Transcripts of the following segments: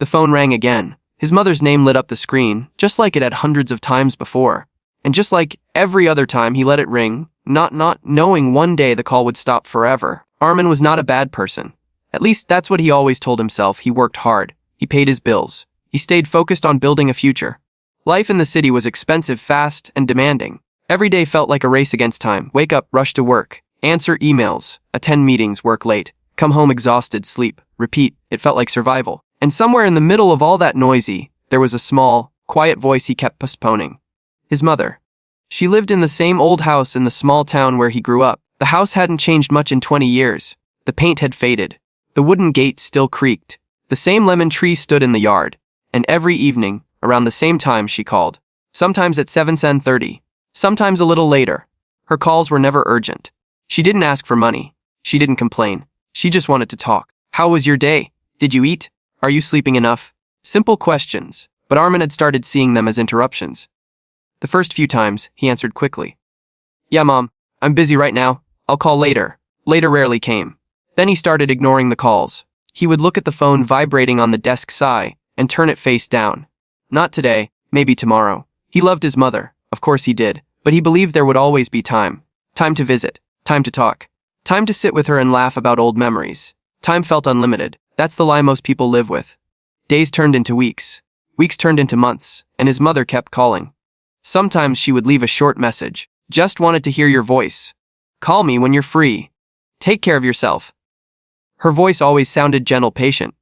The phone rang again. His mother's name lit up the screen, just like it had hundreds of times before. And just like every other time he let it ring, not knowing one day the call would stop forever. Armin was not a bad person. At least that's what he always told himself. He worked hard. He paid his bills. He stayed focused on building a future. Life in the city was expensive, fast, and demanding. Every day felt like a race against time. Wake up, rush to work, answer emails, attend meetings, work late, come home exhausted, sleep, repeat. It felt like survival. And somewhere in the middle of all that noisy, there was a small, quiet voice he kept postponing. His mother. She lived in the same old house in the small town where he grew up. The house hadn't changed much in 20 years. The paint had faded. The wooden gate still creaked. The same lemon tree stood in the yard. And every evening, around the same time, she called. Sometimes at 7:30. Sometimes a little later. Her calls were never urgent. She didn't ask for money. She didn't complain. She just wanted to talk. How was your day? Did you eat? Are you sleeping enough? Simple questions, but Armin had started seeing them as interruptions. The first few times, he answered quickly. Yeah, Mom, I'm busy right now. I'll call later. Later rarely came. Then he started ignoring the calls. He would look at the phone vibrating on the desk side and turn it face down. Not today, maybe tomorrow. He loved his mother, of course he did, but he believed there would always be time. Time to visit. Time to talk. Time to sit with her and laugh about old memories. Time felt unlimited. That's the lie most people live with. Days turned into weeks. Weeks turned into months, and his mother kept calling. Sometimes she would leave a short message. Just wanted to hear your voice. Call me when you're free. Take care of yourself. Her voice always sounded gentle, patient.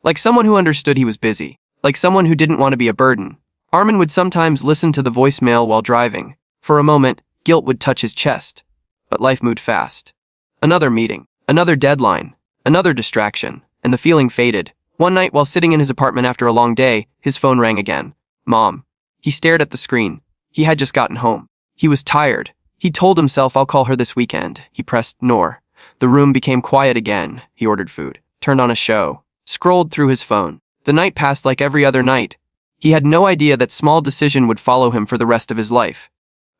Like someone who understood he was busy. Like someone who didn't want to be a burden. Armin would sometimes listen to the voicemail while driving. For a moment, guilt would touch his chest. But life moved fast. Another meeting. Another deadline. Another distraction. And the feeling faded. One night, while sitting in his apartment after a long day, his phone rang again. Mom. He stared at the screen. He had just gotten home. He was tired. He told himself, I'll call her this weekend. He pressed "Nor." The room became quiet again. He ordered food, turned on a show, scrolled through his phone. The night passed like every other night. He had no idea that small decision would follow him for the rest of his life.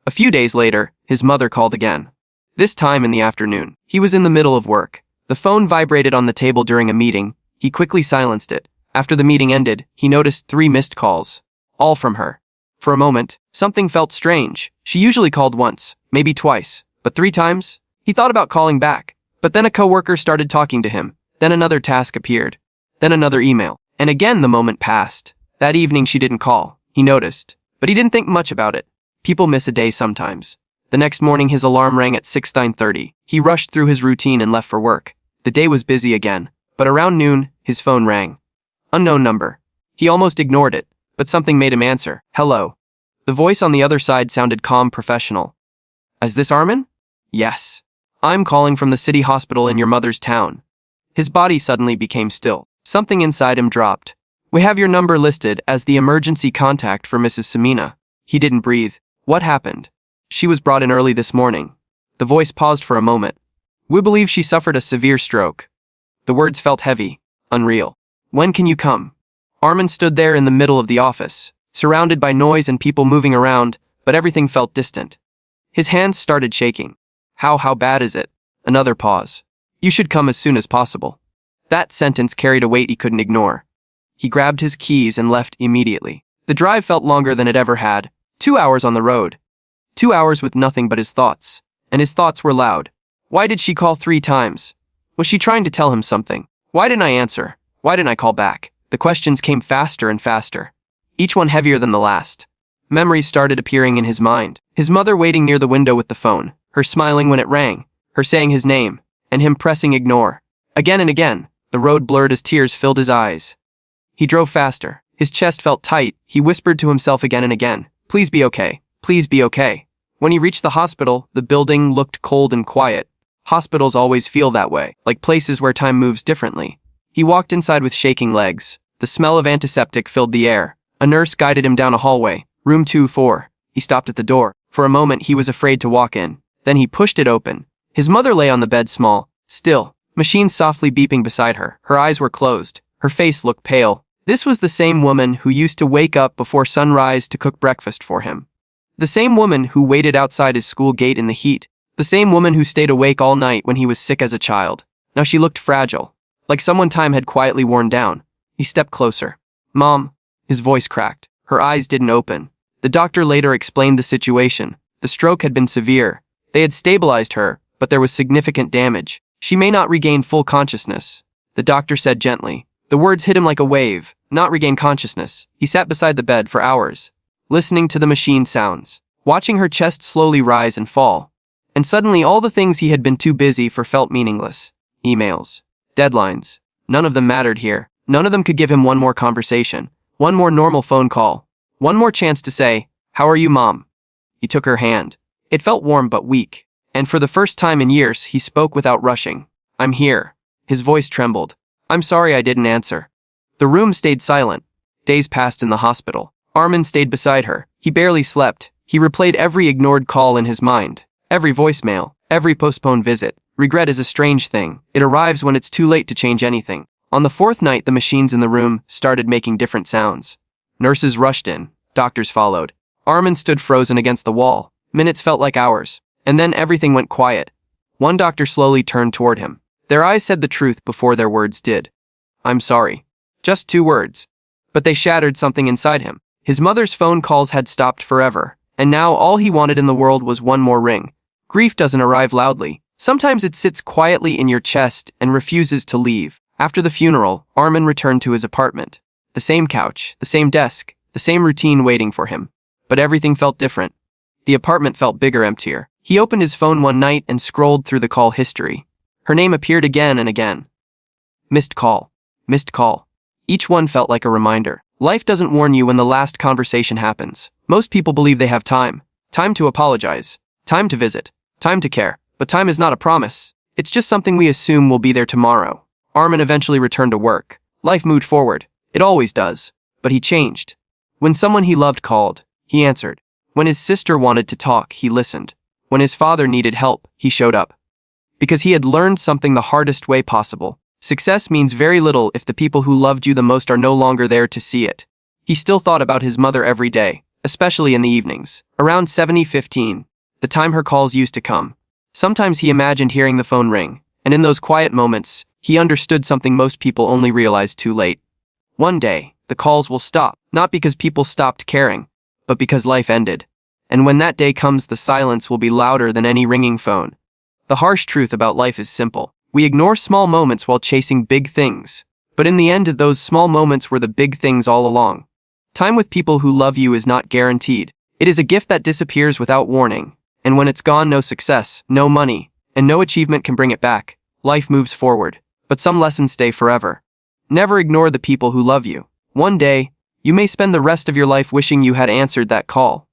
A few days later, his mother called again. This time in the afternoon. He was in the middle of work. The phone vibrated on the table during a meeting. He quickly silenced it. After the meeting ended, he noticed 3 missed calls. All from her. For a moment, something felt strange. She usually called once, maybe twice, but 3 times? He thought about calling back. But then a coworker started talking to him. Then another task appeared. Then another email. And again the moment passed. That evening she didn't call. He noticed. But he didn't think much about it. People miss a day sometimes. The next morning his alarm rang at 6:30. He rushed through his routine and left for work. The day was busy again. But around noon, his phone rang. Unknown number. He almost ignored it, but something made him answer. Hello. The voice on the other side sounded calm, professional. Is this Armin? Yes. I'm calling from the city hospital in your mother's town. His body suddenly became still. Something inside him dropped. We have your number listed as the emergency contact for Mrs. Samina. He didn't breathe. What happened? She was brought in early this morning. The voice paused for a moment. We believe she suffered a severe stroke. The words felt heavy, unreal. When can you come? Armin stood there in the middle of the office, surrounded by noise and people moving around, but everything felt distant. His hands started shaking. How bad is it? Another pause. You should come as soon as possible. That sentence carried a weight he couldn't ignore. He grabbed his keys and left immediately. The drive felt longer than it ever had. 2 hours on the road. 2 hours with nothing but his thoughts. And his thoughts were loud. Why did she call 3 times? Was she trying to tell him something? Why didn't I answer? Why didn't I call back? The questions came faster and faster, each one heavier than the last. Memories started appearing in his mind. His mother waiting near the window with the phone, her smiling when it rang, her saying his name, and him pressing ignore. Again and again, the road blurred as tears filled his eyes. He drove faster. His chest felt tight. He whispered to himself again and again, please be okay. Please be okay. When he reached the hospital, the building looked cold and quiet. Hospitals always feel that way, like places where time moves differently. He walked inside with shaking legs. The smell of antiseptic filled the air. A nurse guided him down a hallway. Room 2-4. He stopped at the door. For a moment, he was afraid to walk in. Then he pushed it open. His mother lay on the bed, small, still, machines softly beeping beside her. Her eyes were closed. Her face looked pale. This was the same woman who used to wake up before sunrise to cook breakfast for him. The same woman who waited outside his school gate in the heat. The same woman who stayed awake all night when he was sick as a child. Now she looked fragile, like someone time had quietly worn down. He stepped closer. "Mom." His voice cracked. Her eyes didn't open. The doctor later explained the situation. The stroke had been severe. They had stabilized her, but there was significant damage. She may not regain full consciousness. The doctor said gently. The words hit him like a wave. Not regain consciousness. He sat beside the bed for hours, listening to the machine sounds, watching her chest slowly rise and fall. And suddenly all the things he had been too busy for felt meaningless. Emails, deadlines. None of them mattered here. None of them could give him one more conversation, one more normal phone call, one more chance to say, "How are you, Mom?" He took her hand. It felt warm but weak. And for the first time in years, he spoke without rushing. "I'm here." His voice trembled. "I'm sorry I didn't answer." The room stayed silent. Days passed in the hospital. Armin stayed beside her. He barely slept. He replayed every ignored call in his mind, every voicemail, every postponed visit. Regret is a strange thing. It arrives when it's too late to change anything. On the fourth night, the machines in the room started making different sounds. Nurses rushed in. Doctors followed. Armin stood frozen against the wall. Minutes felt like hours. And then everything went quiet. One doctor slowly turned toward him. Their eyes said the truth before their words did. "I'm sorry." Just 2 words. But they shattered something inside him. His mother's phone calls had stopped forever, and now all he wanted in the world was one more ring. Grief doesn't arrive loudly. Sometimes it sits quietly in your chest and refuses to leave. After the funeral, Armin returned to his apartment. The same couch, the same desk, the same routine waiting for him. But everything felt different. The apartment felt bigger, emptier. He opened his phone one night and scrolled through the call history. Her name appeared again and again. Missed call. Missed call. Each one felt like a reminder. Life doesn't warn you when the last conversation happens. Most people believe they have time. Time to apologize. Time to visit. Time to care. But time is not a promise. It's just something we assume will be there tomorrow. Armin eventually returned to work. Life moved forward. It always does. But he changed. When someone he loved called, he answered. When his sister wanted to talk, he listened. When his father needed help, he showed up. Because he had learned something the hardest way possible. Success means very little if the people who loved you the most are no longer there to see it. He still thought about his mother every day, especially in the evenings. Around 70:15, the time her calls used to come. Sometimes he imagined hearing the phone ring, and in those quiet moments, he understood something most people only realize too late. One day, the calls will stop, not because people stopped caring, but because life ended. And when that day comes, the silence will be louder than any ringing phone. The harsh truth about life is simple. We ignore small moments while chasing big things. But in the end, those small moments were the big things all along. Time with people who love you is not guaranteed. It is a gift that disappears without warning. And when it's gone, no success, no money, and no achievement can bring it back. Life moves forward, but some lessons stay forever. Never ignore the people who love you. One day, you may spend the rest of your life wishing you had answered that call.